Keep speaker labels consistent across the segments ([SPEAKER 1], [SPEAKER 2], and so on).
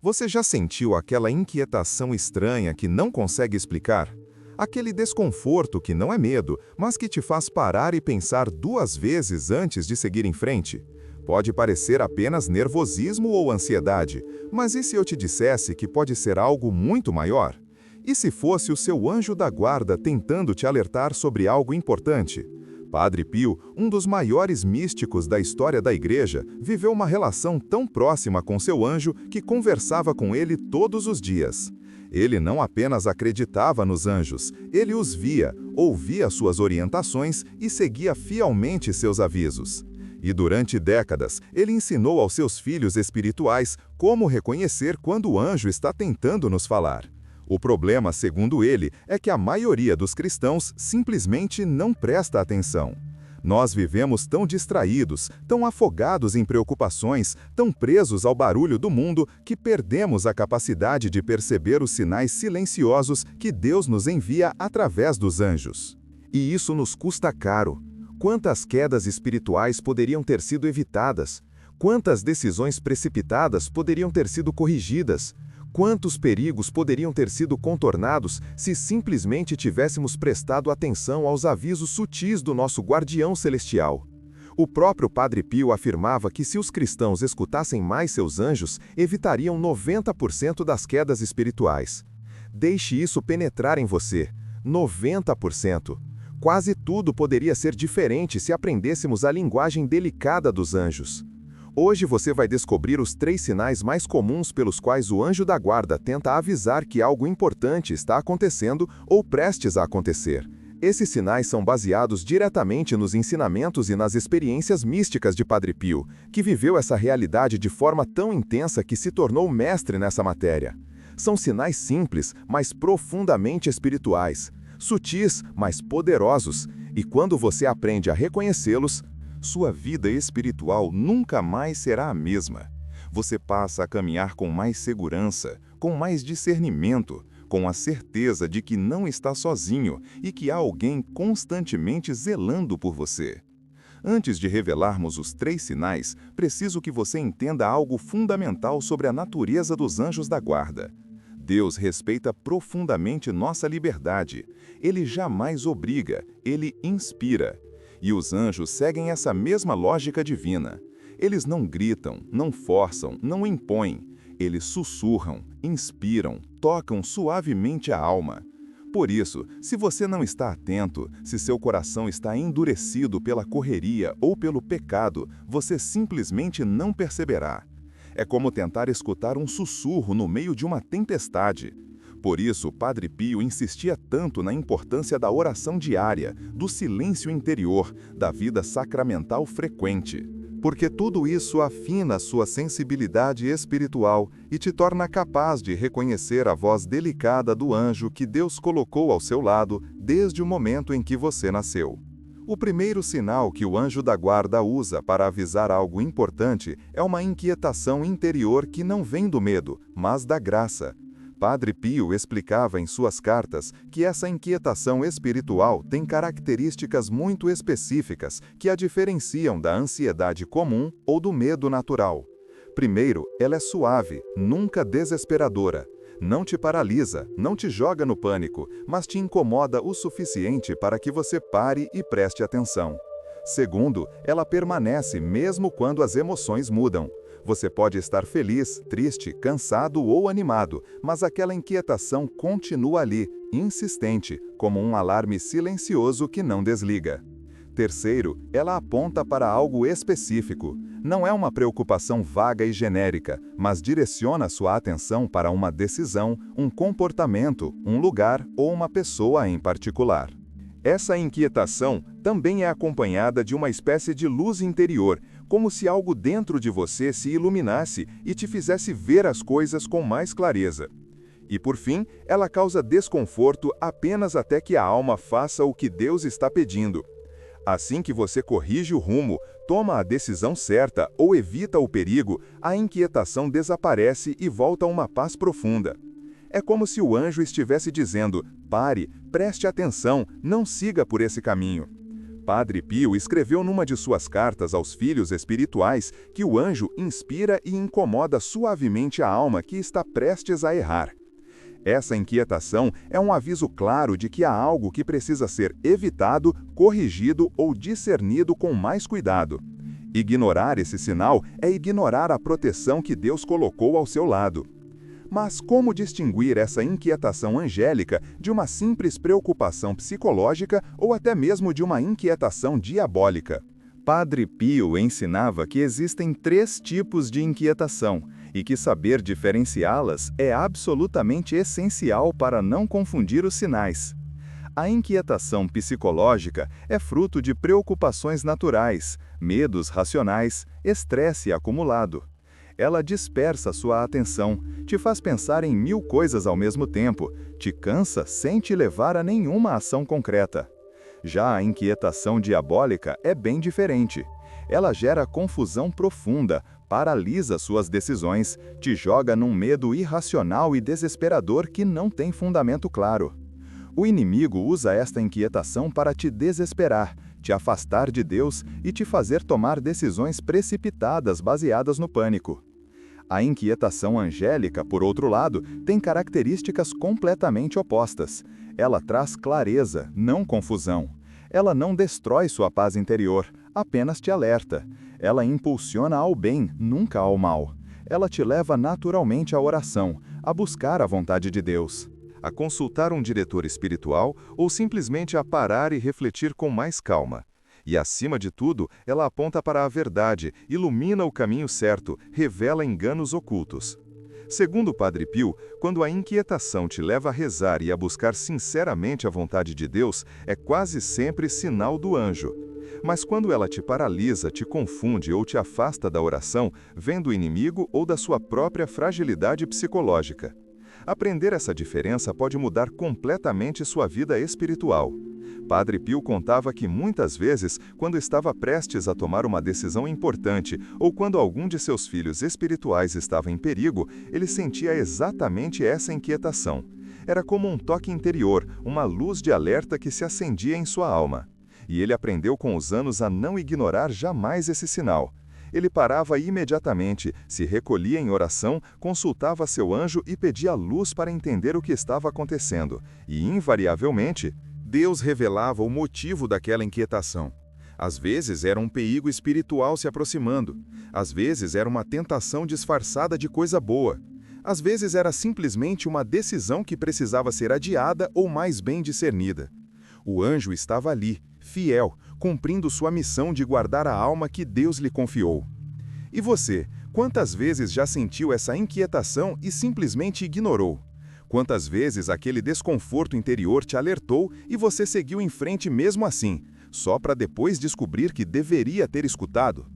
[SPEAKER 1] Você já sentiu aquela inquietação estranha que não consegue explicar? Aquele desconforto que não é medo, mas que te faz parar e pensar duas vezes antes de seguir em frente? Pode parecer apenas nervosismo ou ansiedade, mas e se eu te dissesse que pode ser algo muito maior? E se fosse o seu anjo da guarda tentando te alertar sobre algo importante? Padre Pio, um dos maiores místicos da história da Igreja, viveu uma relação tão próxima com seu anjo que conversava com ele todos os dias. Ele não apenas acreditava nos anjos, ele os via, ouvia suas orientações e seguia fielmente seus avisos. E durante décadas, ele ensinou aos seus filhos espirituais como reconhecer quando o anjo está tentando nos falar. O problema, segundo ele, é que a maioria dos cristãos simplesmente não presta atenção. Nós vivemos tão distraídos, tão afogados em preocupações, tão presos ao barulho do mundo, que perdemos a capacidade de perceber os sinais silenciosos que Deus nos envia através dos anjos. E isso nos custa caro. Quantas quedas espirituais poderiam ter sido evitadas? Quantas decisões precipitadas poderiam ter sido corrigidas? Quantos perigos poderiam ter sido contornados se simplesmente tivéssemos prestado atenção aos avisos sutis do nosso guardião celestial? O próprio Padre Pio afirmava que se os cristãos escutassem mais seus anjos, evitariam 90% das quedas espirituais. Deixe isso penetrar em você. 90%. Quase tudo poderia ser diferente se aprendêssemos a linguagem delicada dos anjos. Hoje você vai descobrir os 3 sinais mais comuns pelos quais o anjo da guarda tenta avisar que algo importante está acontecendo ou prestes a acontecer. Esses sinais são baseados diretamente nos ensinamentos e nas experiências místicas de Padre Pio, que viveu essa realidade de forma tão intensa que se tornou mestre nessa matéria. São sinais simples, mas profundamente espirituais, sutis, mas poderosos, e quando você aprende a reconhecê-los, sua vida espiritual nunca mais será a mesma. Você passa a caminhar com mais segurança, com mais discernimento, com a certeza de que não está sozinho e que há alguém constantemente zelando por você. Antes de revelarmos os 3 sinais, preciso que você entenda algo fundamental sobre a natureza dos anjos da guarda. Deus respeita profundamente nossa liberdade. Ele jamais obriga, ele inspira. E os anjos seguem essa mesma lógica divina. Eles não gritam, não forçam, não impõem. Eles sussurram, inspiram, tocam suavemente a alma. Por isso, se você não está atento, se seu coração está endurecido pela correria ou pelo pecado, você simplesmente não perceberá. É como tentar escutar um sussurro no meio de uma tempestade. Por isso, Padre Pio insistia tanto na importância da oração diária, do silêncio interior, da vida sacramental frequente. Porque tudo isso afina sua sensibilidade espiritual e te torna capaz de reconhecer a voz delicada do anjo que Deus colocou ao seu lado desde o momento em que você nasceu. O primeiro sinal que o anjo da guarda usa para avisar algo importante é uma inquietação interior que não vem do medo, mas da graça. Padre Pio explicava em suas cartas que essa inquietação espiritual tem características muito específicas que a diferenciam da ansiedade comum ou do medo natural. Primeiro, ela é suave, nunca desesperadora. Não te paralisa, não te joga no pânico, mas te incomoda o suficiente para que você pare e preste atenção. Segundo, ela permanece mesmo quando as emoções mudam. Você pode estar feliz, triste, cansado ou animado, mas aquela inquietação continua ali, insistente, como um alarme silencioso que não desliga. Terceiro, ela aponta para algo específico. Não é uma preocupação vaga e genérica, mas direciona sua atenção para uma decisão, um comportamento, um lugar ou uma pessoa em particular. Essa inquietação também é acompanhada de uma espécie de luz interior, como se algo dentro de você se iluminasse e te fizesse ver as coisas com mais clareza. E por fim, ela causa desconforto apenas até que a alma faça o que Deus está pedindo. Assim que você corrige o rumo, toma a decisão certa ou evita o perigo, a inquietação desaparece e volta a uma paz profunda. É como se o anjo estivesse dizendo: pare, preste atenção, não siga por esse caminho. Padre Pio escreveu numa de suas cartas aos filhos espirituais que o anjo inspira e incomoda suavemente a alma que está prestes a errar. Essa inquietação é um aviso claro de que há algo que precisa ser evitado, corrigido ou discernido com mais cuidado. Ignorar esse sinal é ignorar a proteção que Deus colocou ao seu lado. Mas como distinguir essa inquietação angélica de uma simples preocupação psicológica ou até mesmo de uma inquietação diabólica? Padre Pio ensinava que existem 3 tipos de inquietação e que saber diferenciá-las é absolutamente essencial para não confundir os sinais. A inquietação psicológica é fruto de preocupações naturais, medos racionais, estresse acumulado. Ela dispersa sua atenção, te faz pensar em 1000 coisas ao mesmo tempo, te cansa sem te levar a nenhuma ação concreta. Já a inquietação diabólica é bem diferente. Ela gera confusão profunda, paralisa suas decisões, te joga num medo irracional e desesperador que não tem fundamento claro. O inimigo usa esta inquietação para te desesperar, te afastar de Deus e te fazer tomar decisões precipitadas baseadas no pânico. A inquietação angélica, por outro lado, tem características completamente opostas. Ela traz clareza, não confusão. Ela não destrói sua paz interior, apenas te alerta. Ela impulsiona ao bem, nunca ao mal. Ela te leva naturalmente à oração, a buscar a vontade de Deus, a consultar um diretor espiritual ou simplesmente a parar e refletir com mais calma. E, acima de tudo, ela aponta para a verdade, ilumina o caminho certo, revela enganos ocultos. Segundo o Padre Pio, quando a inquietação te leva a rezar e a buscar sinceramente a vontade de Deus, é quase sempre sinal do anjo. Mas quando ela te paralisa, te confunde ou te afasta da oração, vem do inimigo ou da sua própria fragilidade psicológica. Aprender essa diferença pode mudar completamente sua vida espiritual. Padre Pio contava que muitas vezes, quando estava prestes a tomar uma decisão importante ou quando algum de seus filhos espirituais estava em perigo, ele sentia exatamente essa inquietação. Era como um toque interior, uma luz de alerta que se acendia em sua alma. E ele aprendeu com os anos a não ignorar jamais esse sinal. Ele parava imediatamente, se recolhia em oração, consultava seu anjo e pedia luz para entender o que estava acontecendo. E, invariavelmente, Deus revelava o motivo daquela inquietação. Às vezes era um perigo espiritual se aproximando. Às vezes era uma tentação disfarçada de coisa boa. Às vezes era simplesmente uma decisão que precisava ser adiada ou mais bem discernida. O anjo estava ali, fiel, cumprindo sua missão de guardar a alma que Deus lhe confiou. E você, quantas vezes já sentiu essa inquietação e simplesmente ignorou? Quantas vezes aquele desconforto interior te alertou e você seguiu em frente mesmo assim, só para depois descobrir que deveria ter escutado?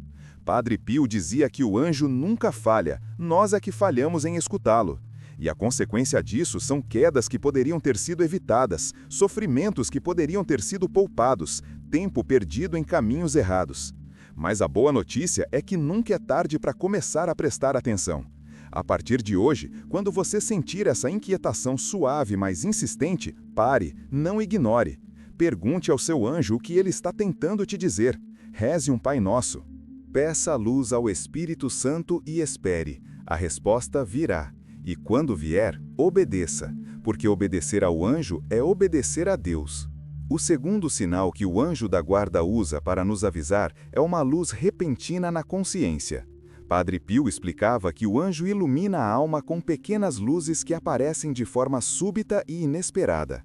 [SPEAKER 1] Padre Pio dizia que o anjo nunca falha, nós é que falhamos em escutá-lo. E a consequência disso são quedas que poderiam ter sido evitadas, sofrimentos que poderiam ter sido poupados, tempo perdido em caminhos errados. Mas a boa notícia é que nunca é tarde para começar a prestar atenção. A partir de hoje, quando você sentir essa inquietação suave, mas insistente, pare, não ignore. Pergunte ao seu anjo o que ele está tentando te dizer. Reze um Pai Nosso. Peça luz ao Espírito Santo e espere. A resposta virá. E quando vier, obedeça, porque obedecer ao anjo é obedecer a Deus. O segundo sinal que o anjo da guarda usa para nos avisar é uma luz repentina na consciência. Padre Pio explicava que o anjo ilumina a alma com pequenas luzes que aparecem de forma súbita e inesperada.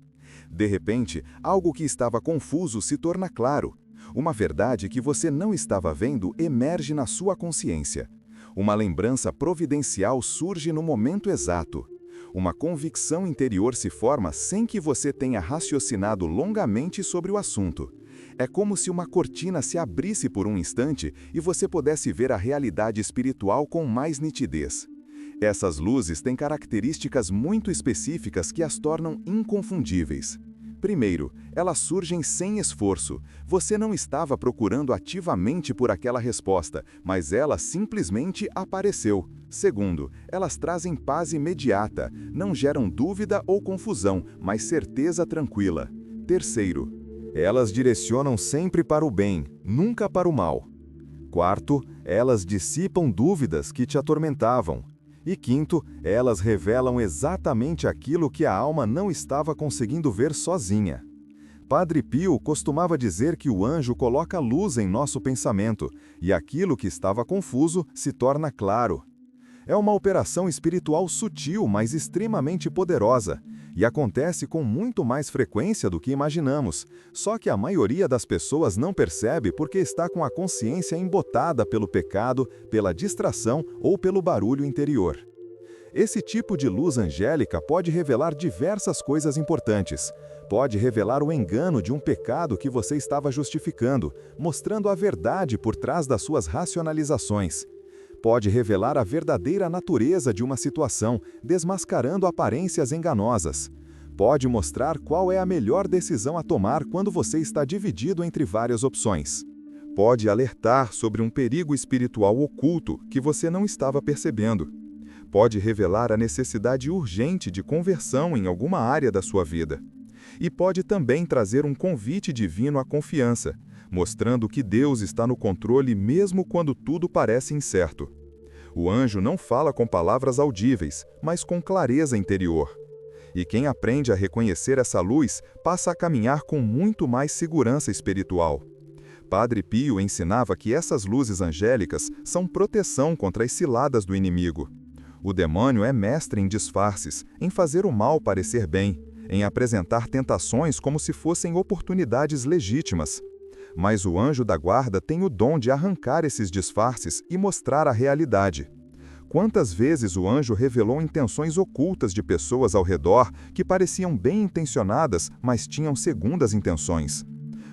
[SPEAKER 1] De repente, algo que estava confuso se torna claro. Uma verdade que você não estava vendo emerge na sua consciência. Uma lembrança providencial surge no momento exato. Uma convicção interior se forma sem que você tenha raciocinado longamente sobre o assunto. É como se uma cortina se abrisse por um instante e você pudesse ver a realidade espiritual com mais nitidez. Essas luzes têm características muito específicas que as tornam inconfundíveis. Primeiro, elas surgem sem esforço. Você não estava procurando ativamente por aquela resposta, mas ela simplesmente apareceu. Segundo, elas trazem paz imediata, não geram dúvida ou confusão, mas certeza tranquila. Terceiro, Elas direcionam sempre para o bem, nunca para o mal. Quarto, elas dissipam dúvidas que te atormentavam. E quinto, elas revelam exatamente aquilo que a alma não estava conseguindo ver sozinha. Padre Pio costumava dizer que o anjo coloca luz em nosso pensamento, e aquilo que estava confuso se torna claro. É uma operação espiritual sutil, mas extremamente poderosa, e acontece com muito mais frequência do que imaginamos, só que a maioria das pessoas não percebe porque está com a consciência embotada pelo pecado, pela distração ou pelo barulho interior. Esse tipo de luz angélica pode revelar diversas coisas importantes. Pode revelar o engano de um pecado que você estava justificando, mostrando a verdade por trás das suas racionalizações. Pode revelar a verdadeira natureza de uma situação, desmascarando aparências enganosas. Pode mostrar qual é a melhor decisão a tomar quando você está dividido entre várias opções. Pode alertar sobre um perigo espiritual oculto que você não estava percebendo. Pode revelar a necessidade urgente de conversão em alguma área da sua vida. E pode também trazer um convite divino à confiança, mostrando que Deus está no controle mesmo quando tudo parece incerto. O anjo não fala com palavras audíveis, mas com clareza interior. E quem aprende a reconhecer essa luz passa a caminhar com muito mais segurança espiritual. Padre Pio ensinava que essas luzes angélicas são proteção contra as ciladas do inimigo. O demônio é mestre em disfarces, em fazer o mal parecer bem, em apresentar tentações como se fossem oportunidades legítimas. Mas o anjo da guarda tem o dom de arrancar esses disfarces e mostrar a realidade. Quantas vezes o anjo revelou intenções ocultas de pessoas ao redor que pareciam bem intencionadas, mas tinham segundas intenções?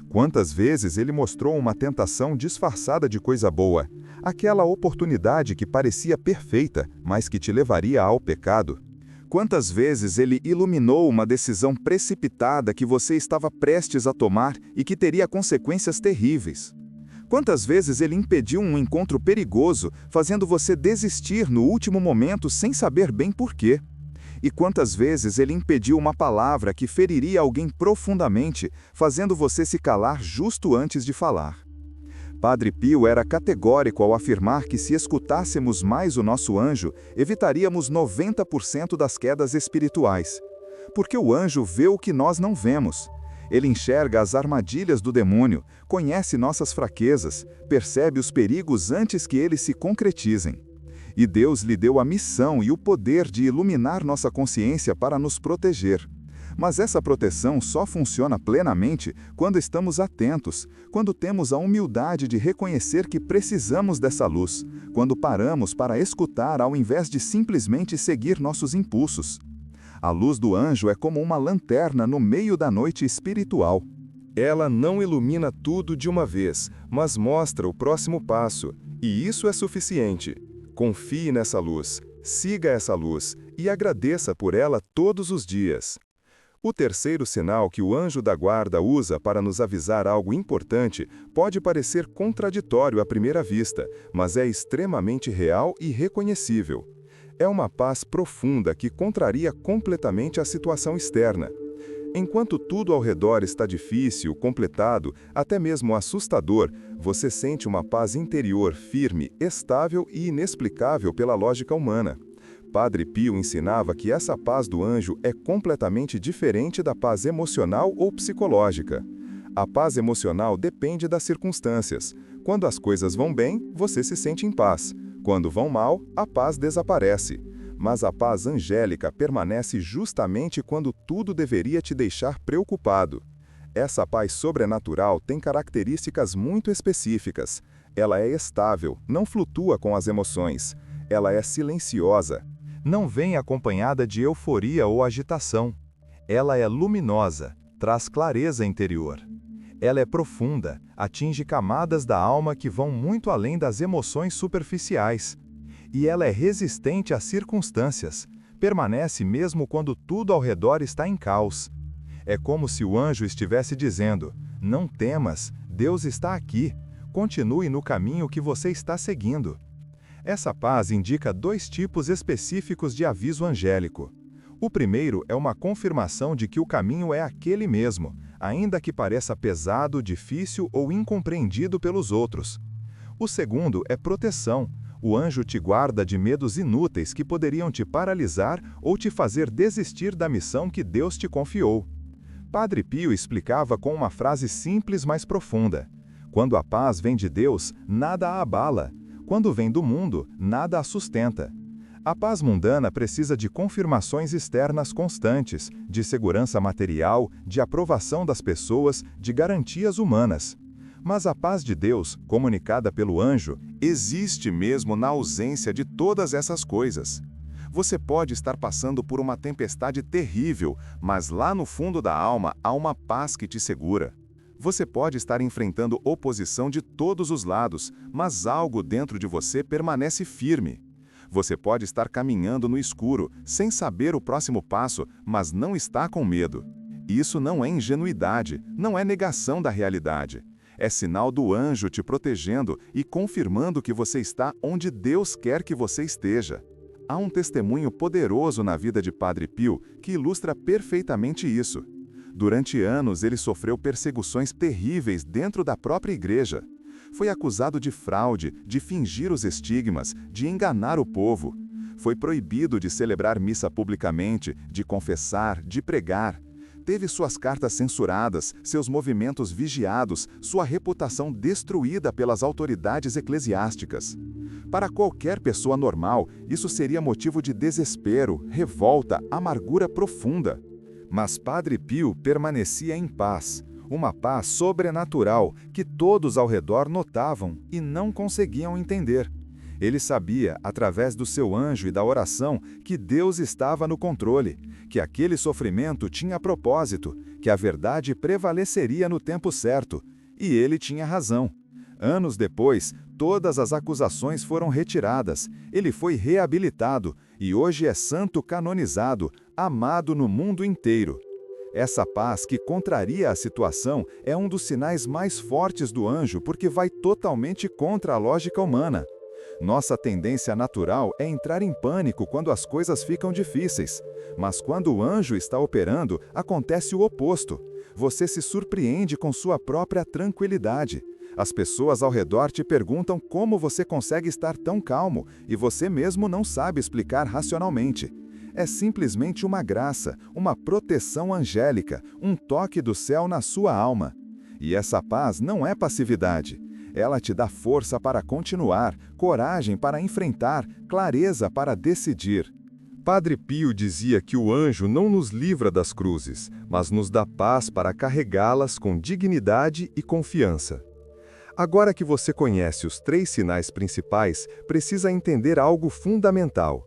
[SPEAKER 1] Quantas vezes ele mostrou uma tentação disfarçada de coisa boa, aquela oportunidade que parecia perfeita, mas que te levaria ao pecado? Quantas vezes ele iluminou uma decisão precipitada que você estava prestes a tomar e que teria consequências terríveis? Quantas vezes ele impediu um encontro perigoso, fazendo você desistir no último momento sem saber bem por quê? E quantas vezes ele impediu uma palavra que feriria alguém profundamente, fazendo você se calar justo antes de falar? Padre Pio era categórico ao afirmar que se escutássemos mais o nosso anjo, evitaríamos 90% das quedas espirituais. Porque o anjo vê o que nós não vemos. Ele enxerga as armadilhas do demônio, conhece nossas fraquezas, percebe os perigos antes que eles se concretizem. E Deus lhe deu a missão e o poder de iluminar nossa consciência para nos proteger. Mas essa proteção só funciona plenamente quando estamos atentos, quando temos a humildade de reconhecer que precisamos dessa luz, quando paramos para escutar ao invés de simplesmente seguir nossos impulsos. A luz do anjo é como uma lanterna no meio da noite espiritual. Ela não ilumina tudo de uma vez, mas mostra o próximo passo, e isso é suficiente. Confie nessa luz, siga essa luz e agradeça por ela todos os dias. O terceiro sinal que o anjo da guarda usa para nos avisar algo importante pode parecer contraditório à primeira vista, mas é extremamente real e reconhecível. É uma paz profunda que contraria completamente a situação externa. Enquanto tudo ao redor está difícil, complicado, até mesmo assustador, você sente uma paz interior firme, estável e inexplicável pela lógica humana. Padre Pio ensinava que essa paz do anjo é completamente diferente da paz emocional ou psicológica. A paz emocional depende das circunstâncias. Quando as coisas vão bem, você se sente em paz. Quando vão mal, a paz desaparece. Mas a paz angélica permanece justamente quando tudo deveria te deixar preocupado. Essa paz sobrenatural tem características muito específicas. Ela é estável, não flutua com as emoções. Ela é silenciosa. Não vem acompanhada de euforia ou agitação. Ela é luminosa, traz clareza interior. Ela é profunda, atinge camadas da alma que vão muito além das emoções superficiais. E ela é resistente às circunstâncias, permanece mesmo quando tudo ao redor está em caos. É como se o anjo estivesse dizendo: não temas, Deus está aqui, continue no caminho que você está seguindo. Essa paz indica dois tipos específicos de aviso angélico. O primeiro é uma confirmação de que o caminho é aquele mesmo, ainda que pareça pesado, difícil ou incompreendido pelos outros. O segundo é proteção. O anjo te guarda de medos inúteis que poderiam te paralisar ou te fazer desistir da missão que Deus te confiou. Padre Pio explicava com uma frase simples, mas profunda: quando a paz vem de Deus, nada a abala. Quando vem do mundo, nada a sustenta. A paz mundana precisa de confirmações externas constantes, de segurança material, de aprovação das pessoas, de garantias humanas. Mas a paz de Deus, comunicada pelo anjo, existe mesmo na ausência de todas essas coisas. Você pode estar passando por uma tempestade terrível, mas lá no fundo da alma há uma paz que te segura. Você pode estar enfrentando oposição de todos os lados, mas algo dentro de você permanece firme. Você pode estar caminhando no escuro, sem saber o próximo passo, mas não está com medo. Isso não é ingenuidade, não é negação da realidade. É sinal do anjo te protegendo e confirmando que você está onde Deus quer que você esteja. Há um testemunho poderoso na vida de Padre Pio que ilustra perfeitamente isso. Durante anos, ele sofreu perseguições terríveis dentro da própria igreja. Foi acusado de fraude, de fingir os estigmas, de enganar o povo. Foi proibido de celebrar missa publicamente, de confessar, de pregar. Teve suas cartas censuradas, seus movimentos vigiados, sua reputação destruída pelas autoridades eclesiásticas. Para qualquer pessoa normal, isso seria motivo de desespero, revolta, amargura profunda. Mas Padre Pio permanecia em paz, uma paz sobrenatural que todos ao redor notavam e não conseguiam entender. Ele sabia, através do seu anjo e da oração, que Deus estava no controle, que aquele sofrimento tinha propósito, que a verdade prevaleceria no tempo certo, e ele tinha razão. Anos depois, todas as acusações foram retiradas, ele foi reabilitado e hoje é santo canonizado, amado no mundo inteiro. Essa paz que contraria a situação é um dos sinais mais fortes do anjo porque vai totalmente contra a lógica humana. Nossa tendência natural é entrar em pânico quando as coisas ficam difíceis. Mas quando o anjo está operando, acontece o oposto. Você se surpreende com sua própria tranquilidade. As pessoas ao redor te perguntam como você consegue estar tão calmo e você mesmo não sabe explicar racionalmente. É simplesmente uma graça, uma proteção angélica, um toque do céu na sua alma. E essa paz não é passividade. Ela te dá força para continuar, coragem para enfrentar, clareza para decidir. Padre Pio dizia que o anjo não nos livra das cruzes, mas nos dá paz para carregá-las com dignidade e confiança. Agora que você conhece os 3 sinais principais, precisa entender algo fundamental.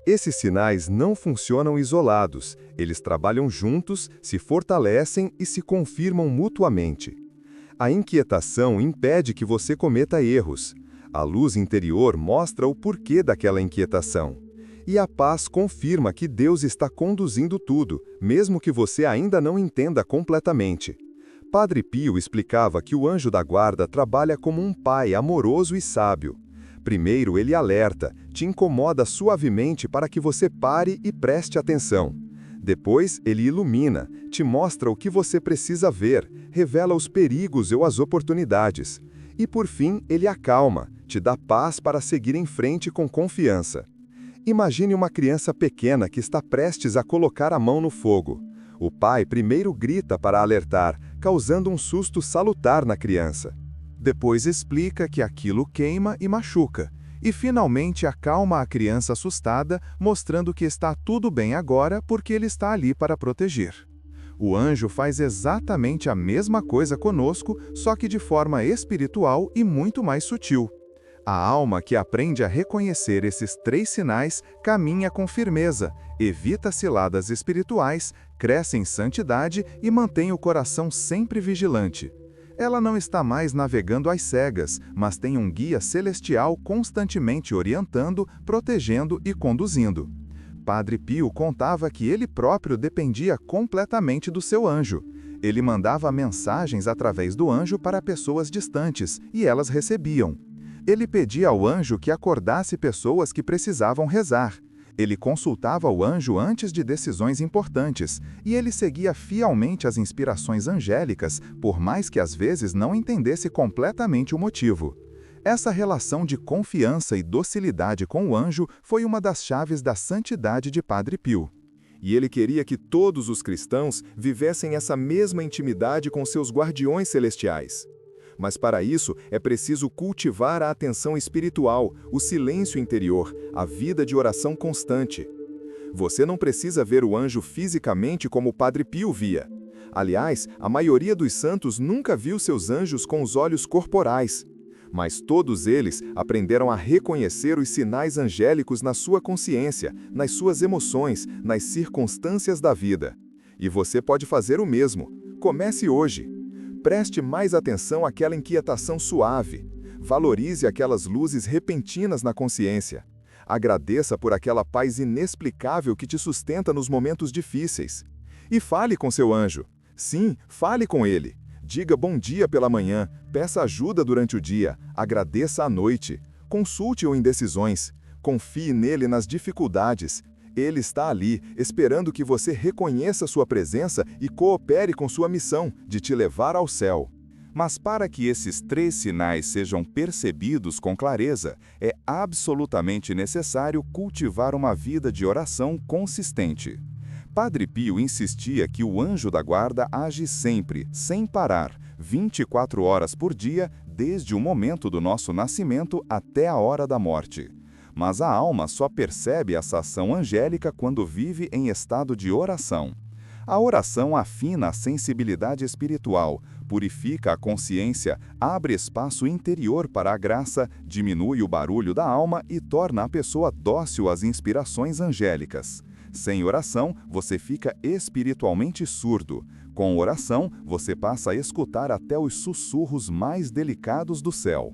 [SPEAKER 1] Esses sinais não funcionam isolados, eles trabalham juntos, se fortalecem e se confirmam mutuamente. A inquietação impede que você cometa erros. A luz interior mostra o porquê daquela inquietação. E a paz confirma que Deus está conduzindo tudo, mesmo que você ainda não entenda completamente. Padre Pio explicava que o anjo da guarda trabalha como um pai amoroso e sábio. Primeiro ele alerta, te incomoda suavemente para que você pare e preste atenção. Depois ele ilumina, te mostra o que você precisa ver, revela os perigos ou as oportunidades. E por fim ele acalma, te dá paz para seguir em frente com confiança. Imagine uma criança pequena que está prestes a colocar a mão no fogo. O pai primeiro grita para alertar, causando um susto salutar na criança. Depois explica que aquilo queima e machuca, e finalmente acalma a criança assustada, mostrando que está tudo bem agora porque ele está ali para proteger. O anjo faz exatamente a mesma coisa conosco, só que de forma espiritual e muito mais sutil. A alma que aprende a reconhecer esses 3 sinais caminha com firmeza, evita ciladas espirituais, cresce em santidade e mantém o coração sempre vigilante. Ela não está mais navegando às cegas, mas tem um guia celestial constantemente orientando, protegendo e conduzindo. Padre Pio contava que ele próprio dependia completamente do seu anjo. Ele mandava mensagens através do anjo para pessoas distantes, e elas recebiam. Ele pedia ao anjo que acordasse pessoas que precisavam rezar.
[SPEAKER 2] Ele consultava o anjo antes de decisões importantes, e ele seguia fielmente as inspirações angélicas, por mais que às vezes não entendesse completamente o motivo. Essa relação de confiança e docilidade com o anjo foi uma das chaves da santidade de Padre Pio.
[SPEAKER 1] E ele queria que todos os cristãos vivessem essa mesma intimidade com seus guardiões celestiais. Mas para isso é preciso cultivar a atenção espiritual, o silêncio interior, a vida de oração constante. Você não precisa ver o anjo fisicamente como o Padre Pio via. Aliás, a maioria dos santos nunca viu seus anjos com os olhos corporais. Mas todos eles aprenderam a reconhecer os sinais angélicos na sua consciência, nas suas emoções, nas circunstâncias da vida. E você pode fazer o mesmo. Comece hoje. Preste mais atenção àquela inquietação suave. Valorize aquelas luzes repentinas na consciência. Agradeça por aquela paz inexplicável que te sustenta nos momentos difíceis. E fale com seu anjo. Sim, fale com ele. Diga bom dia pela manhã, peça ajuda durante o dia, agradeça à noite. Consulte-o em decisões. Confie nele nas dificuldades. Ele está ali, esperando que você reconheça sua presença e coopere com sua missão de te levar ao céu.
[SPEAKER 2] Mas para que esses 3 sinais sejam percebidos com clareza, é absolutamente necessário cultivar uma vida de oração consistente. Padre Pio insistia que o anjo da guarda age sempre, sem parar, 24 horas por dia, desde o momento do nosso nascimento até a hora da morte. Mas a alma só percebe essa ação angélica quando vive em estado de oração. A oração afina a sensibilidade espiritual, purifica a consciência, abre espaço interior para a graça, diminui o barulho da alma e torna a pessoa dócil às inspirações angélicas. Sem oração, você fica espiritualmente surdo. Com oração, você passa a escutar até os sussurros mais delicados do céu.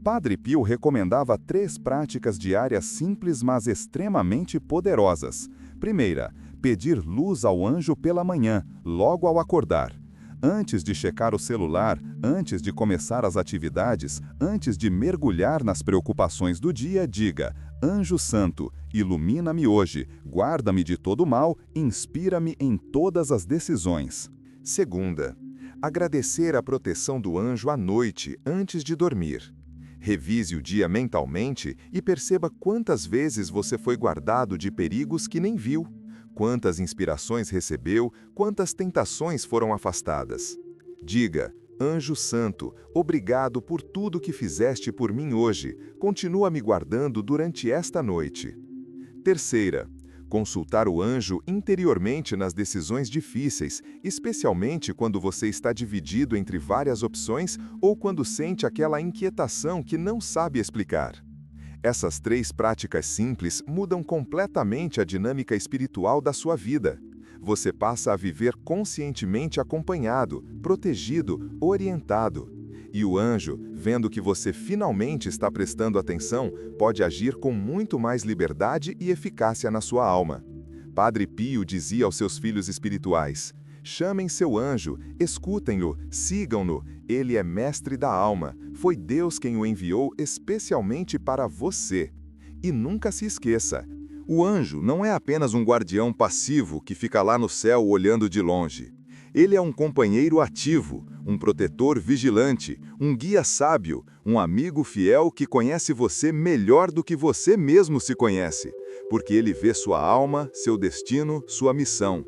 [SPEAKER 2] Padre Pio recomendava 3 práticas diárias simples, mas extremamente poderosas. Primeira, pedir luz ao anjo pela manhã, logo ao acordar. Antes de checar o celular, antes de começar as atividades, antes de mergulhar nas preocupações do dia, diga: Anjo Santo, ilumina-me hoje, guarda-me de todo mal, inspira-me em todas as decisões.
[SPEAKER 1] Segunda, agradecer a proteção do anjo à noite, antes de dormir. Revise o dia mentalmente e perceba quantas vezes você foi guardado de perigos que nem viu, quantas inspirações recebeu, quantas tentações foram afastadas. Diga: Anjo Santo, obrigado por tudo que fizeste por mim hoje, continua me guardando durante esta noite. Terceira, consultar o anjo interiormente nas decisões difíceis, especialmente quando você está dividido entre várias opções ou quando sente aquela inquietação que não sabe explicar. Essas 3 práticas simples mudam completamente a dinâmica espiritual da sua vida. Você passa a viver conscientemente acompanhado, protegido, orientado. E o anjo, vendo que você finalmente está prestando atenção, pode agir com muito mais liberdade e eficácia na sua alma. Padre Pio dizia aos seus filhos espirituais: chamem seu anjo, escutem-no, sigam-no, ele é mestre da alma, foi Deus quem o enviou especialmente para você. E nunca se esqueça, o anjo não é apenas um guardião passivo que fica lá no céu olhando de longe. Ele é um companheiro ativo, um protetor vigilante, um guia sábio, um amigo fiel que conhece você melhor do que você mesmo se conhece, porque ele vê sua alma, seu destino, sua missão.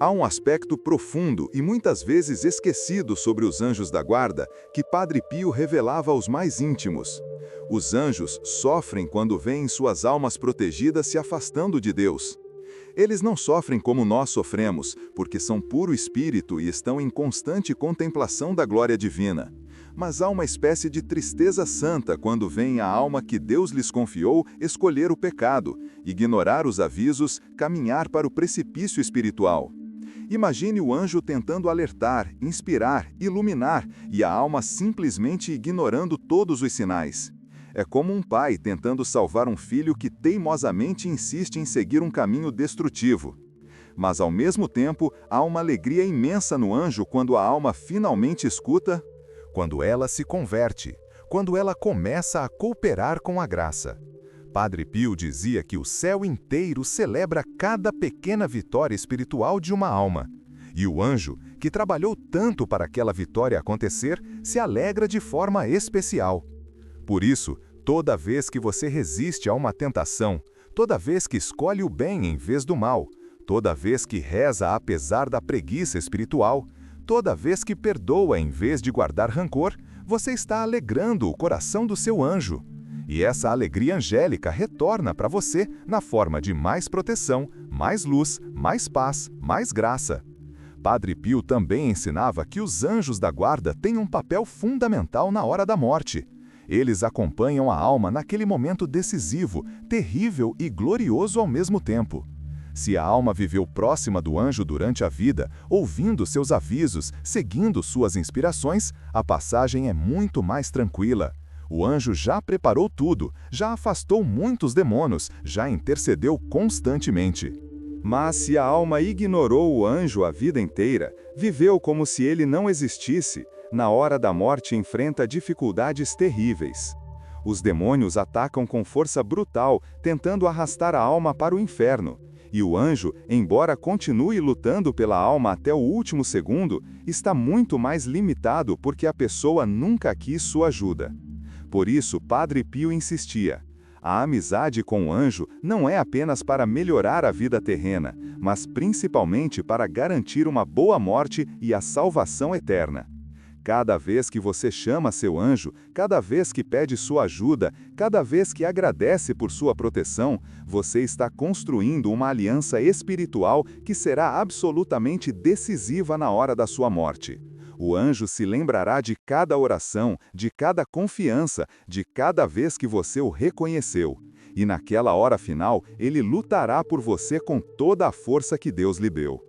[SPEAKER 1] Há um aspecto profundo e muitas vezes esquecido sobre os anjos da guarda que Padre Pio revelava aos mais íntimos. Os anjos sofrem quando veem suas almas protegidas se afastando de Deus. Eles não sofrem como nós sofremos, porque são puro espírito e estão em constante contemplação da glória divina. Mas há uma espécie de tristeza santa quando veem a alma que Deus lhes confiou escolher o pecado, ignorar os avisos, caminhar para o precipício espiritual. Imagine o anjo tentando alertar, inspirar, iluminar, e a alma simplesmente ignorando todos os sinais. É como um pai tentando salvar um filho que teimosamente insiste em seguir um caminho destrutivo. Mas, ao mesmo tempo, há uma alegria imensa no anjo quando a alma finalmente escuta, quando ela se converte, quando ela começa a cooperar com a graça. Padre Pio dizia que o céu inteiro celebra cada pequena vitória espiritual de uma alma. E o anjo, que trabalhou tanto para aquela vitória acontecer, se alegra de forma especial. Por isso, toda vez que você resiste a uma tentação, toda vez que escolhe o bem em vez do mal, toda vez que reza apesar da preguiça espiritual, toda vez que perdoa em vez de guardar rancor, você está alegrando o coração do seu anjo. E essa alegria angélica retorna para você na forma de mais proteção, mais luz, mais paz, mais graça. Padre Pio também ensinava que os anjos da guarda têm um papel fundamental na hora da morte. Eles acompanham a alma naquele momento decisivo, terrível e glorioso ao mesmo tempo. Se a alma viveu próxima do anjo durante a vida, ouvindo seus avisos, seguindo suas inspirações, a passagem é muito mais tranquila. O anjo já preparou tudo, já afastou muitos demônios, já intercedeu constantemente. Mas se a alma ignorou o anjo a vida inteira, viveu como se ele não existisse, na hora da morte enfrenta dificuldades terríveis. Os demônios atacam com força brutal, tentando arrastar a alma para o inferno. E o anjo, embora continue lutando pela alma até o último segundo, está muito mais limitado porque a pessoa nunca quis sua ajuda. Por isso, Padre Pio insistia: a amizade com o anjo não é apenas para melhorar a vida terrena, mas principalmente para garantir uma boa morte e a salvação eterna. Cada vez que você chama seu anjo, cada vez que pede sua ajuda, cada vez que agradece por sua proteção, você está construindo uma aliança espiritual que será absolutamente decisiva na hora da sua morte. O anjo se lembrará de cada oração, de cada confiança, de cada vez que você o reconheceu. E naquela hora final, ele lutará por você com toda a força que Deus lhe deu.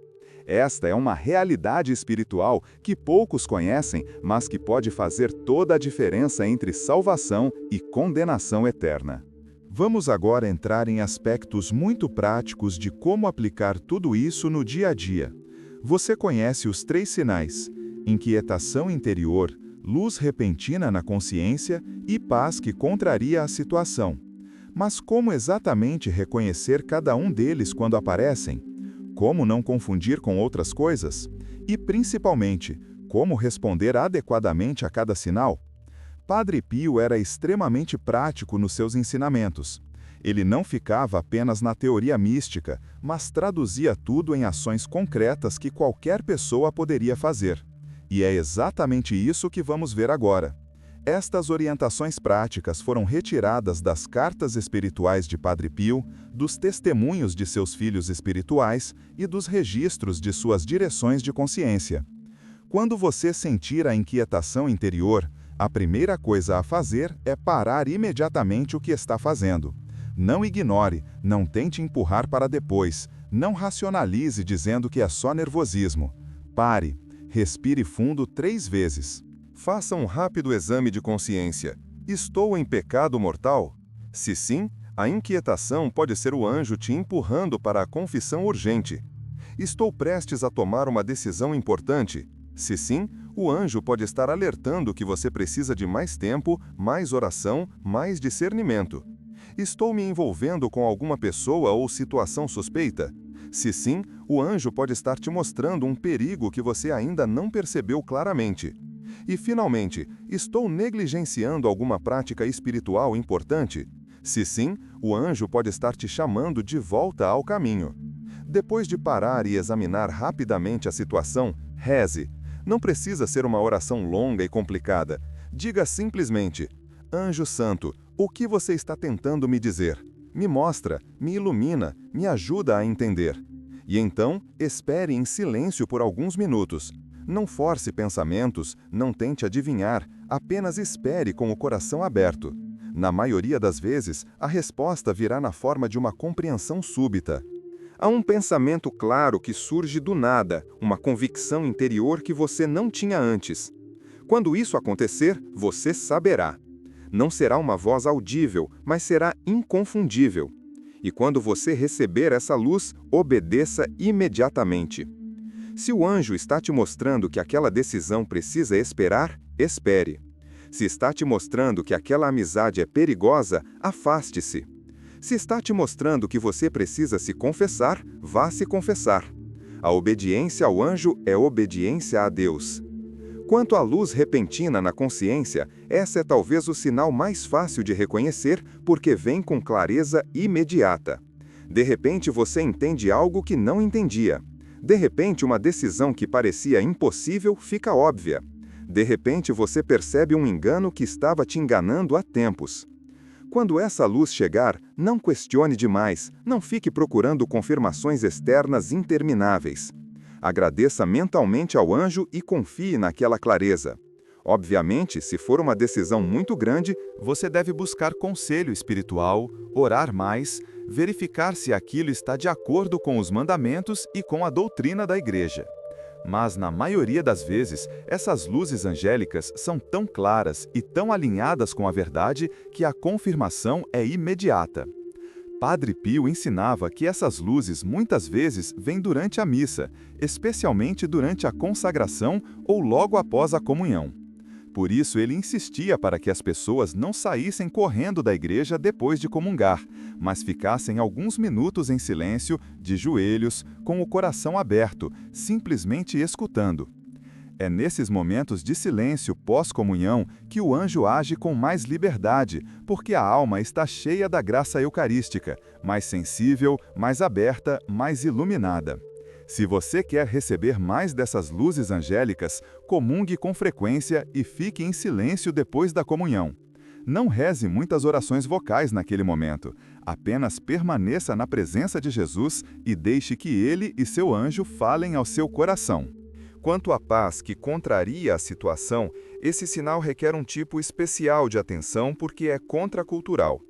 [SPEAKER 1] Esta é uma realidade espiritual que poucos conhecem, mas que pode fazer toda a diferença entre salvação e condenação eterna. Vamos agora entrar em aspectos muito práticos de como aplicar tudo isso no dia a dia. Você conhece os 3 sinais: inquietação interior, luz repentina na consciência e paz que contraria a situação. Mas como exatamente reconhecer cada um deles quando aparecem? Como não confundir com outras coisas? E, principalmente, como responder adequadamente a cada sinal? Padre Pio era extremamente prático nos seus ensinamentos. Ele não ficava apenas na teoria mística, mas traduzia tudo em ações concretas que qualquer pessoa poderia fazer. E é exatamente isso que vamos ver agora. Estas orientações práticas foram retiradas das cartas espirituais de Padre Pio, dos testemunhos de seus filhos espirituais e dos registros de suas direções de consciência. Quando você sentir a inquietação interior, a primeira coisa a fazer é parar imediatamente o que está fazendo. Não ignore, não tente empurrar para depois, não racionalize dizendo que é só nervosismo. Pare, respire fundo 3 vezes. Faça um rápido exame de consciência. Estou em pecado mortal? Se sim, a inquietação pode ser o anjo te empurrando para a confissão urgente. Estou prestes a tomar uma decisão importante? Se sim, o anjo pode estar alertando que você precisa de mais tempo, mais oração, mais discernimento. Estou me envolvendo com alguma pessoa ou situação suspeita? Se sim, o anjo pode estar te mostrando um perigo que você ainda não percebeu claramente. E, finalmente, estou negligenciando alguma prática espiritual importante? Se sim, o anjo pode estar te chamando de volta ao caminho. Depois de parar e examinar rapidamente a situação, reze. Não precisa ser uma oração longa e complicada. Diga simplesmente: Anjo Santo, o que você está tentando me dizer? Me mostra, me ilumina, me ajuda a entender. E então, espere em silêncio por alguns minutos. Não force pensamentos, não tente adivinhar, apenas espere com o coração aberto. Na maioria das vezes, a resposta virá na forma de uma compreensão súbita. Há um pensamento claro que surge do nada, uma convicção interior que você não tinha antes. Quando isso acontecer, você saberá. Não será uma voz audível, mas será inconfundível. E quando você receber essa luz, obedeça imediatamente. Se o anjo está te mostrando que aquela decisão precisa esperar, espere. Se está te mostrando que aquela amizade é perigosa, afaste-se. Se está te mostrando que você precisa se confessar, vá se confessar. A obediência ao anjo é obediência a Deus. Quanto à luz repentina na consciência, essa é talvez o sinal mais fácil de reconhecer, porque vem com clareza imediata. De repente você entende algo que não entendia. De repente uma decisão que parecia impossível fica óbvia. De repente você percebe um engano que estava te enganando há tempos. Quando essa luz chegar, não questione demais, não fique procurando confirmações externas intermináveis. Agradeça mentalmente ao anjo e confie naquela clareza. Obviamente, se for uma decisão muito grande,
[SPEAKER 2] Você deve buscar conselho espiritual, orar mais, verificar se aquilo está de acordo com os mandamentos e com a doutrina da igreja. Mas, na maioria das vezes, essas luzes angélicas são tão claras e tão alinhadas com a verdade que a confirmação é imediata. Padre Pio ensinava que essas luzes muitas vezes vêm durante a missa, especialmente durante a consagração ou logo após a comunhão. Por isso, ele insistia para que as pessoas não saíssem correndo da igreja depois de comungar, mas ficassem alguns minutos em silêncio, de joelhos, com o coração aberto, simplesmente escutando. É nesses momentos de silêncio pós-comunhão que o anjo age com mais liberdade, porque a alma está cheia da graça eucarística, mais sensível, mais aberta, mais iluminada. Se você quer receber mais dessas luzes angélicas, comungue com frequência e fique em silêncio depois da comunhão. Não reze muitas orações vocais naquele momento. Apenas permaneça na presença de Jesus e deixe que ele e seu anjo falem ao seu coração. Quanto à paz que contraria a situação, esse sinal requer um tipo especial de atenção porque é contracultural.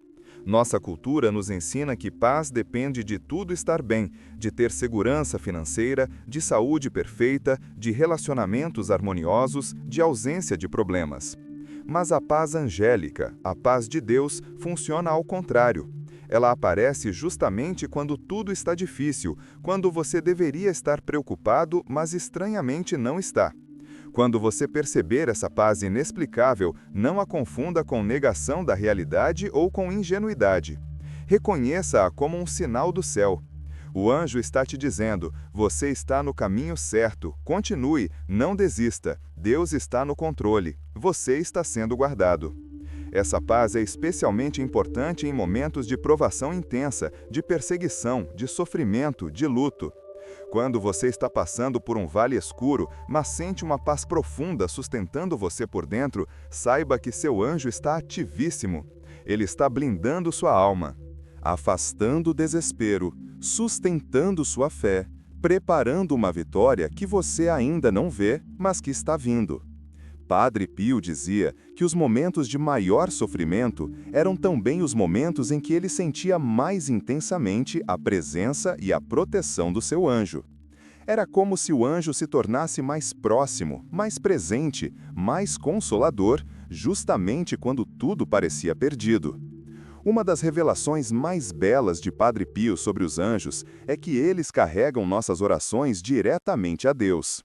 [SPEAKER 2] Nossa cultura nos ensina que paz depende de tudo estar bem, de ter segurança financeira, de saúde perfeita, de relacionamentos harmoniosos, de ausência de problemas. Mas a paz angélica, a paz de Deus, funciona ao contrário. Ela aparece justamente quando tudo está difícil, quando você deveria estar preocupado, mas estranhamente não está. Quando você perceber essa paz inexplicável, não a confunda com negação da realidade ou com ingenuidade. Reconheça-a como um sinal do céu. O anjo está te dizendo, você está no caminho certo, continue, não desista, Deus está no controle, você está sendo guardado. Essa paz é especialmente importante em momentos de provação intensa, de perseguição, de sofrimento, de luto. Quando você está passando por um vale escuro, mas sente uma paz profunda sustentando você por dentro, saiba que seu anjo está ativíssimo. Ele está blindando sua alma, afastando o desespero, sustentando sua fé, preparando uma vitória que você ainda não vê, mas que está vindo. Padre Pio dizia que os momentos de maior sofrimento eram também os momentos em que ele sentia mais intensamente a presença e a proteção do seu anjo. Era como se o anjo se tornasse mais próximo, mais presente, mais consolador, justamente quando tudo parecia perdido. Uma das revelações mais belas de Padre Pio sobre os anjos é que eles carregam nossas orações diretamente a Deus.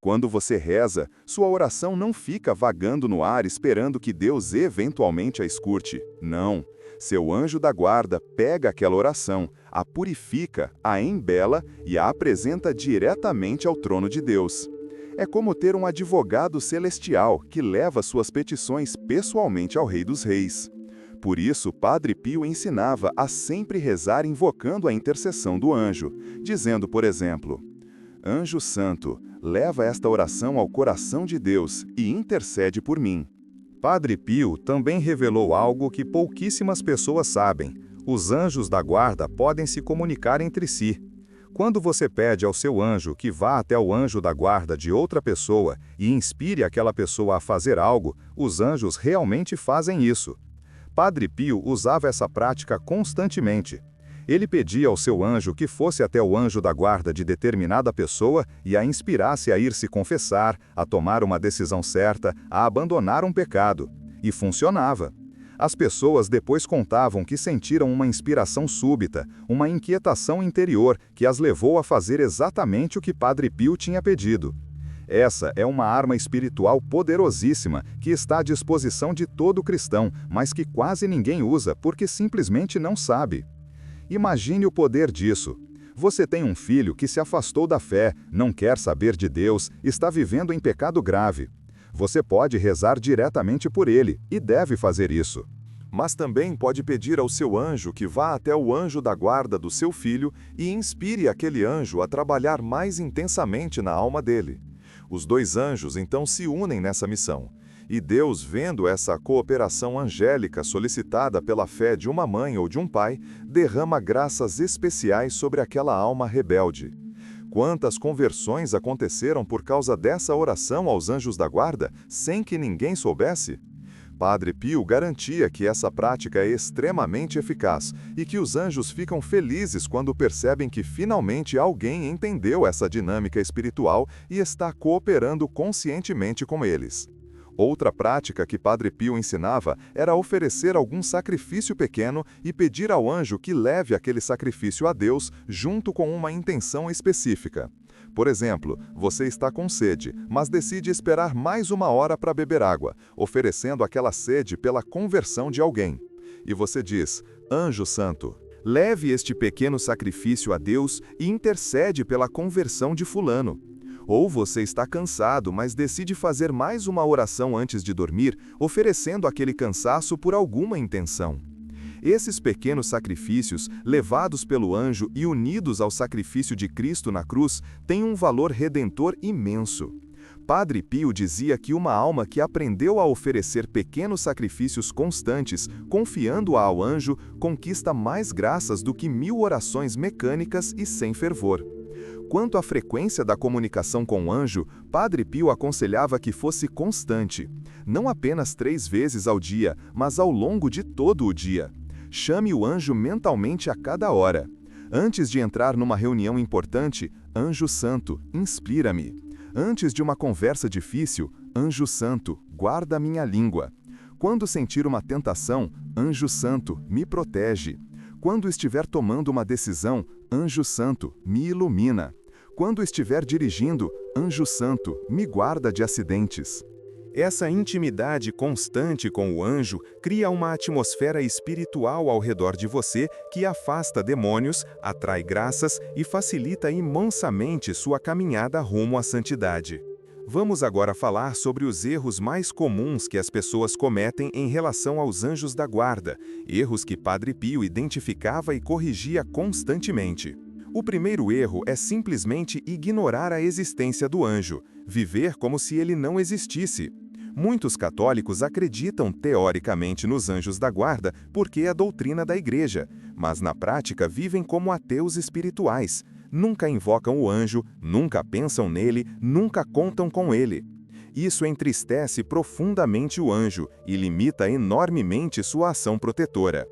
[SPEAKER 2] Quando você reza, sua oração não fica vagando no ar esperando que Deus eventualmente a escute. Não. Seu anjo da guarda pega aquela oração, a purifica, a embela e a apresenta diretamente ao trono de Deus. É como ter um advogado celestial que leva suas petições pessoalmente ao Rei dos Reis. Por isso, Padre Pio ensinava a sempre rezar invocando a intercessão do anjo, dizendo, por exemplo, Anjo Santo, leva esta oração ao coração de Deus e intercede por mim. Padre Pio também revelou algo que pouquíssimas pessoas sabem. Os anjos da guarda podem se comunicar entre si. Quando você pede ao seu anjo que vá até o anjo da guarda de outra pessoa e inspire aquela pessoa a fazer algo, os anjos realmente fazem isso. Padre Pio usava essa prática constantemente. Ele pedia ao seu anjo que fosse até o anjo da guarda de determinada pessoa e a inspirasse a ir se confessar, a tomar uma decisão certa, a abandonar um pecado. E funcionava. As pessoas depois contavam que sentiram uma inspiração súbita, uma inquietação interior que as levou a fazer exatamente o que Padre Pio tinha pedido. Essa é uma arma espiritual poderosíssima que está à disposição de todo cristão, mas que quase ninguém usa porque simplesmente não sabe. Imagine o poder disso. Você tem um filho que se afastou da fé, não quer saber de Deus, está vivendo em pecado grave. Você pode rezar diretamente por ele, e deve fazer isso. Mas também pode pedir ao seu anjo que vá até o anjo da guarda do seu filho e inspire aquele anjo a trabalhar mais intensamente na alma dele. Os dois anjos então se unem nessa missão. E Deus, vendo essa cooperação angélica solicitada pela fé de uma mãe ou de um pai, derrama graças especiais sobre aquela alma rebelde. Quantas conversões aconteceram por causa dessa oração aos anjos da guarda, sem que ninguém soubesse? Padre Pio garantia que essa prática é extremamente eficaz e que os anjos ficam felizes quando percebem que finalmente alguém entendeu essa dinâmica espiritual e está cooperando conscientemente com eles. Outra prática que Padre Pio ensinava era oferecer algum sacrifício pequeno e pedir ao anjo que leve aquele sacrifício a Deus junto com uma intenção específica. Por exemplo, você está com sede, mas decide esperar mais uma hora para beber água, oferecendo aquela sede pela conversão de alguém. E você diz: Anjo Santo, leve este pequeno sacrifício a Deus e intercede pela conversão de fulano. Ou você está cansado, mas decide fazer mais uma oração antes de dormir, oferecendo aquele cansaço por alguma intenção. Esses pequenos sacrifícios, levados pelo anjo e unidos ao sacrifício de Cristo na cruz, têm um valor redentor imenso. Padre Pio dizia que uma alma que aprendeu a oferecer pequenos sacrifícios constantes, confiando-a ao anjo, conquista mais graças do que 1000 orações mecânicas e sem fervor. Quanto à frequência da comunicação com o anjo, Padre Pio aconselhava que fosse constante. Não apenas 3 vezes ao dia, mas ao longo de todo o dia. Chame o anjo mentalmente a cada hora. Antes de entrar numa reunião importante, Anjo Santo, inspira-me. Antes de uma conversa difícil, Anjo Santo, guarda minha língua. Quando sentir uma tentação, Anjo Santo, me protege. Quando estiver tomando uma decisão, Anjo Santo, me ilumina. Quando estiver dirigindo, Anjo Santo, me guarda de acidentes. Essa intimidade constante com o anjo cria uma atmosfera espiritual ao redor de você que afasta demônios, atrai graças e facilita imensamente sua caminhada rumo à santidade. Vamos agora falar sobre os erros mais comuns que as pessoas cometem em relação aos anjos da guarda, erros que Padre Pio identificava e corrigia constantemente. O primeiro erro é simplesmente ignorar a existência do anjo, viver como se ele não existisse. Muitos católicos acreditam teoricamente nos anjos da guarda porque é a doutrina da Igreja, mas na prática vivem como ateus espirituais. Nunca invocam o anjo, nunca pensam nele, nunca contam com ele. Isso entristece profundamente o anjo e limita enormemente sua ação protetora.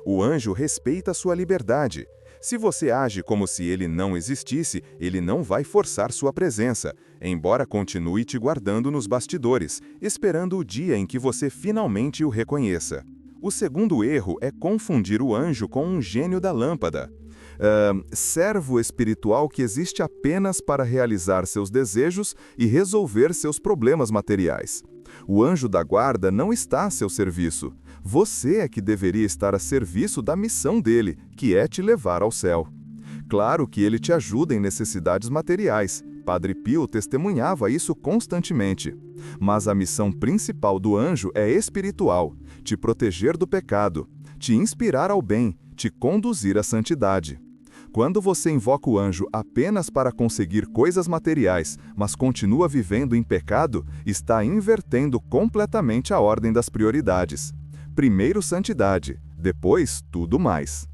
[SPEAKER 2] O anjo respeita sua liberdade. Se você age como se ele não existisse, ele não vai forçar sua presença, embora continue te guardando nos bastidores, esperando o dia em que você finalmente o reconheça. O segundo erro é confundir o anjo com um gênio da lâmpada. Servo espiritual que existe apenas para realizar seus desejos e resolver seus problemas materiais. O anjo da guarda não está a seu serviço. Você é que deveria estar a serviço da missão dele, que é te levar ao céu. Claro que ele te ajuda em necessidades materiais. Padre Pio testemunhava isso constantemente. Mas a missão principal do anjo é espiritual, te proteger do pecado, te inspirar ao bem, te conduzir à santidade. Quando você invoca o anjo apenas para conseguir coisas materiais, mas continua vivendo em pecado, está invertendo completamente a ordem das prioridades. Primeiro santidade, depois tudo mais.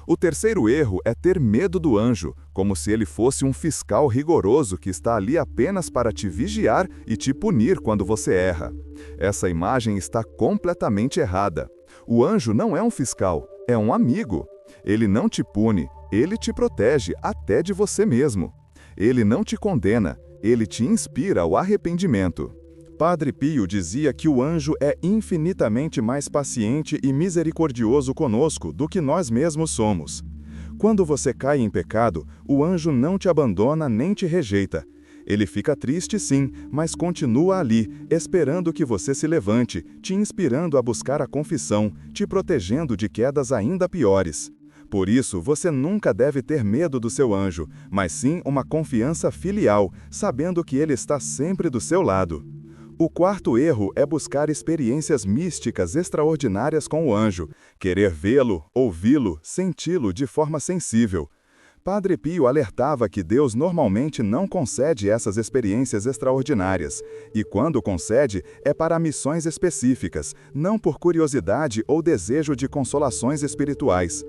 [SPEAKER 2] O terceiro erro é ter medo do anjo, como se ele fosse um fiscal rigoroso que está ali apenas para te vigiar e te punir quando você erra. Essa imagem está completamente errada. O anjo não é um fiscal, é um amigo. Ele não te pune, ele te protege até de você mesmo. Ele não te condena, ele te inspira ao arrependimento. Padre Pio dizia que o anjo é infinitamente mais paciente e misericordioso conosco do que nós mesmos somos. Quando você cai em pecado, o anjo não te abandona nem te rejeita. Ele fica triste, sim, mas continua ali, esperando que você se levante, te inspirando a buscar a confissão, te protegendo de quedas ainda piores. Por isso, você nunca deve ter medo do seu anjo, mas sim uma confiança filial, sabendo que ele está sempre do seu lado. O quarto erro é buscar experiências místicas extraordinárias com o anjo, querer vê-lo, ouvi-lo, senti-lo de forma sensível. Padre Pio alertava que Deus normalmente não concede essas experiências extraordinárias, e quando concede, é para missões específicas, não por curiosidade ou desejo de consolações espirituais.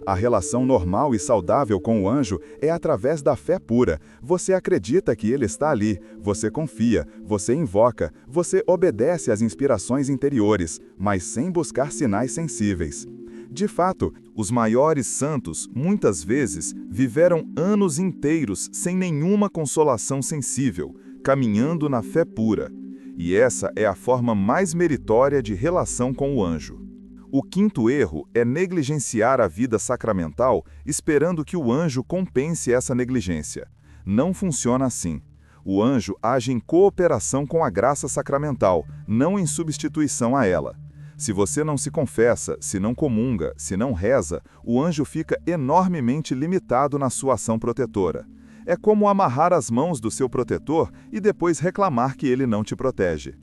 [SPEAKER 2] A relação normal e saudável com o anjo é através da fé pura. Você acredita que ele está ali, você confia, você invoca, você obedece às inspirações interiores, mas sem buscar sinais sensíveis. De fato, os maiores santos, muitas vezes, viveram anos inteiros sem nenhuma consolação sensível, caminhando na fé pura. E essa é a forma mais meritória de relação com o anjo. O quinto erro é negligenciar a vida sacramental esperando que o anjo compense essa negligência. Não funciona assim. O anjo age em cooperação com a graça sacramental, não em substituição a ela. Se você não se confessa, se não comunga, se não reza, o anjo fica enormemente limitado na sua ação protetora. É como amarrar as mãos do seu protetor e depois reclamar que ele não te protege.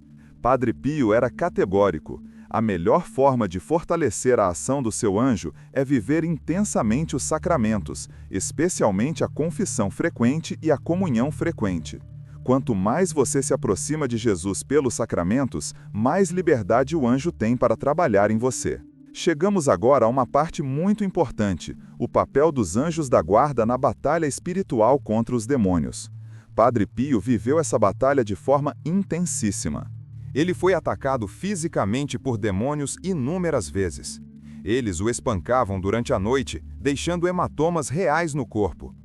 [SPEAKER 2] Padre Pio era categórico. A melhor forma de fortalecer a ação do seu anjo é viver intensamente os sacramentos, especialmente a confissão frequente e a comunhão frequente. Quanto mais você se aproxima de Jesus pelos sacramentos, mais liberdade o anjo tem para trabalhar em você. Chegamos agora a uma parte muito importante, o papel dos anjos da guarda na batalha espiritual contra os demônios. Padre Pio viveu essa batalha de forma intensíssima. Ele foi atacado fisicamente por demônios inúmeras vezes. Eles o espancavam durante a noite, deixando hematomas reais no corpo.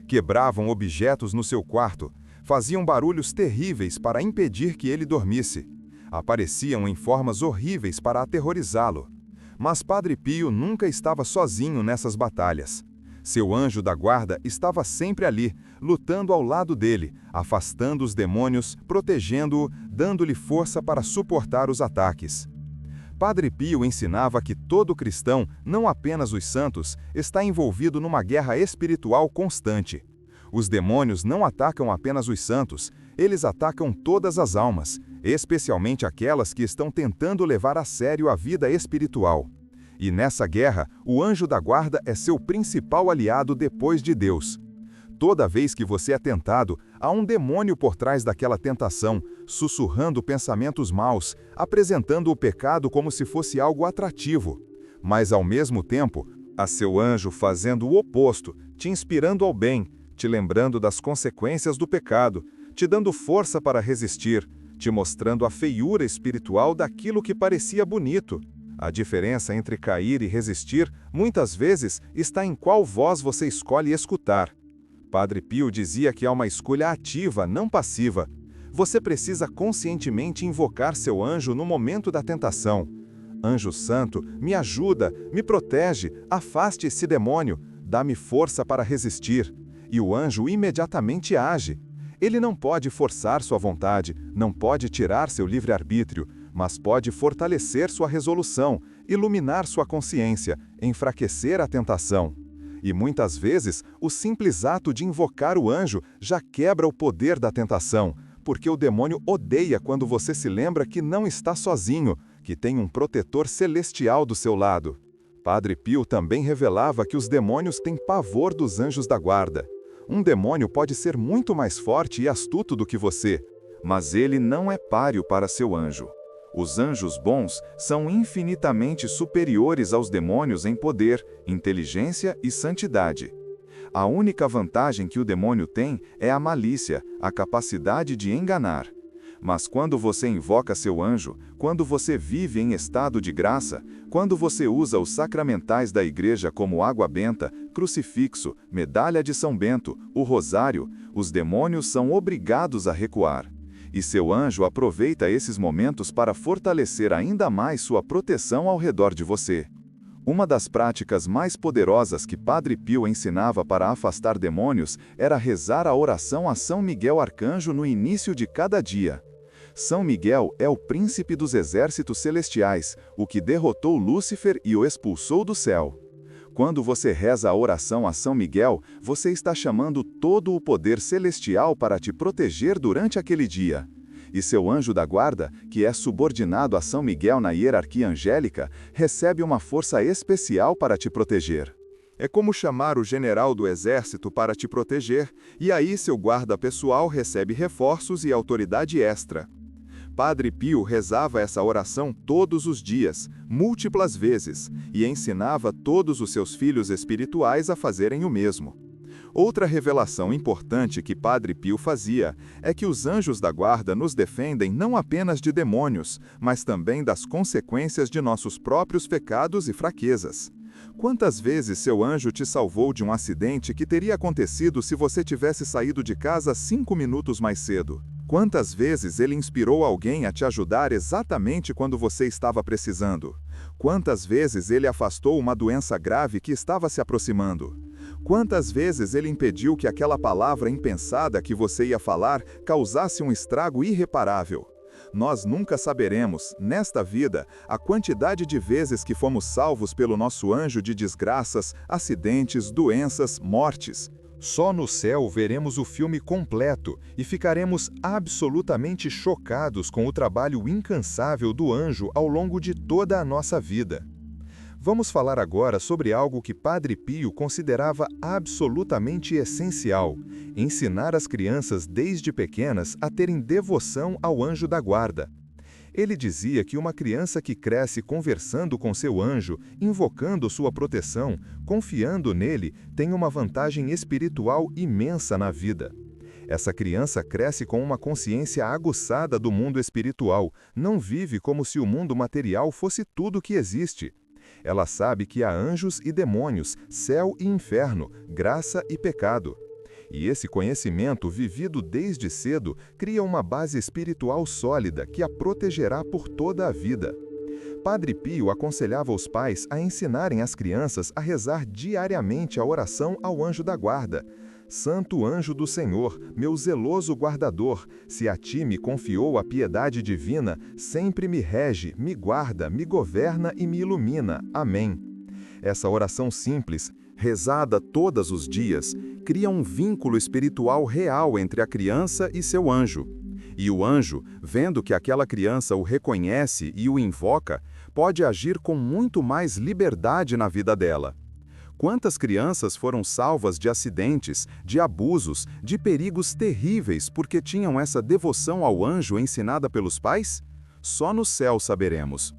[SPEAKER 2] Quebravam objetos no seu quarto, faziam barulhos terríveis para impedir que ele dormisse. Apareciam em formas horríveis para aterrorizá-lo. Mas Padre Pio nunca estava sozinho nessas batalhas. Seu anjo da guarda estava sempre ali, lutando ao lado dele, afastando os demônios, protegendo-o, dando-lhe força para suportar os ataques. Padre Pio ensinava que todo cristão, não apenas os santos, está envolvido numa guerra espiritual constante. Os demônios não atacam apenas os santos, eles atacam todas as almas, especialmente aquelas que estão tentando levar a sério a vida espiritual. E nessa guerra, o anjo da guarda é seu principal aliado depois de Deus. Toda vez que você é tentado, há um demônio por trás daquela tentação, sussurrando pensamentos maus, apresentando o pecado como se fosse algo atrativo. Mas, ao mesmo tempo, há seu anjo fazendo o oposto, te inspirando ao bem, te lembrando das consequências do pecado, te dando força para resistir, te mostrando a feiura espiritual daquilo que parecia bonito. A diferença entre cair e resistir, muitas vezes, está em qual voz você escolhe escutar. Padre Pio dizia que há uma escolha ativa, não passiva. Você precisa conscientemente invocar seu anjo no momento da tentação. Anjo Santo, me ajuda, me protege, afaste esse demônio, dá-me força para resistir. E o anjo imediatamente age. Ele não pode forçar sua vontade, não pode tirar seu livre-arbítrio, mas pode fortalecer sua resolução, iluminar sua consciência, enfraquecer a tentação. E muitas vezes, o simples ato de invocar o anjo já quebra o poder da tentação, porque o demônio odeia quando você se lembra que não está sozinho, que tem um protetor celestial do seu lado. Padre Pio também revelava que os demônios têm pavor dos anjos da guarda. Um demônio pode ser muito mais forte e astuto do que você, mas ele não é páreo para seu anjo. Os anjos bons são infinitamente superiores aos demônios em poder, inteligência e santidade. A única vantagem que o demônio tem é a malícia, a capacidade de enganar. Mas quando você invoca seu anjo, quando você vive em estado de graça, quando você usa os sacramentais da igreja como água benta, crucifixo, medalha de São Bento, o rosário, os demônios são obrigados a recuar. E seu anjo aproveita esses momentos para fortalecer ainda mais sua proteção ao redor de você. Uma das práticas mais poderosas que Padre Pio ensinava para afastar demônios era rezar a oração a São Miguel Arcanjo no início de cada dia. São Miguel é o príncipe dos exércitos celestiais, o que derrotou Lúcifer e o expulsou do céu. Quando você reza a oração a São Miguel, você está chamando todo o poder celestial para te proteger durante aquele dia. E seu anjo da guarda, que é subordinado a São Miguel na hierarquia angélica, recebe uma força especial para te proteger. É como chamar o general do exército para te proteger, e aí seu guarda pessoal recebe reforços e autoridade extra. Padre Pio rezava essa oração todos os dias, múltiplas vezes, e ensinava todos os seus filhos espirituais a fazerem o mesmo. Outra revelação importante que Padre Pio fazia é que os anjos da guarda nos defendem não apenas de demônios, mas também das consequências de nossos próprios pecados e fraquezas. Quantas vezes seu anjo te salvou de um acidente que teria acontecido se você tivesse saído de casa 5 minutos mais cedo? Quantas vezes ele inspirou alguém a te ajudar exatamente quando você estava precisando? Quantas vezes ele afastou uma doença grave que estava se aproximando? Quantas vezes ele impediu que aquela palavra impensada que você ia falar causasse um estrago irreparável? Nós nunca saberemos, nesta vida, a quantidade de vezes que fomos salvos pelo nosso anjo de desgraças, acidentes, doenças, mortes. Só no céu veremos o filme completo e ficaremos absolutamente chocados com o trabalho incansável do anjo ao longo de toda a nossa vida. Vamos falar agora sobre algo que Padre Pio considerava absolutamente essencial: ensinar as crianças desde pequenas a terem devoção ao anjo da guarda. Ele dizia que uma criança que cresce conversando com seu anjo, invocando sua proteção, confiando nele, tem uma vantagem espiritual imensa na vida. Essa criança cresce com uma consciência aguçada do mundo espiritual, não vive como se o mundo material fosse tudo que existe. Ela sabe que há anjos e demônios, céu e inferno, graça e pecado. E esse conhecimento, vivido desde cedo, cria uma base espiritual sólida que a protegerá por toda a vida. Padre Pio aconselhava os pais a ensinarem as crianças a rezar diariamente a oração ao anjo da guarda. Santo anjo do Senhor, meu zeloso guardador, se a ti me confiou a piedade divina, sempre me rege, me guarda, me governa e me ilumina. Amém. Essa oração simples, rezada todos os dias, cria um vínculo espiritual real entre a criança e seu anjo. E o anjo, vendo que aquela criança o reconhece e o invoca, pode agir com muito mais liberdade na vida dela. Quantas crianças foram salvas de acidentes, de abusos, de perigos terríveis porque tinham essa devoção ao anjo ensinada pelos pais? Só no céu saberemos.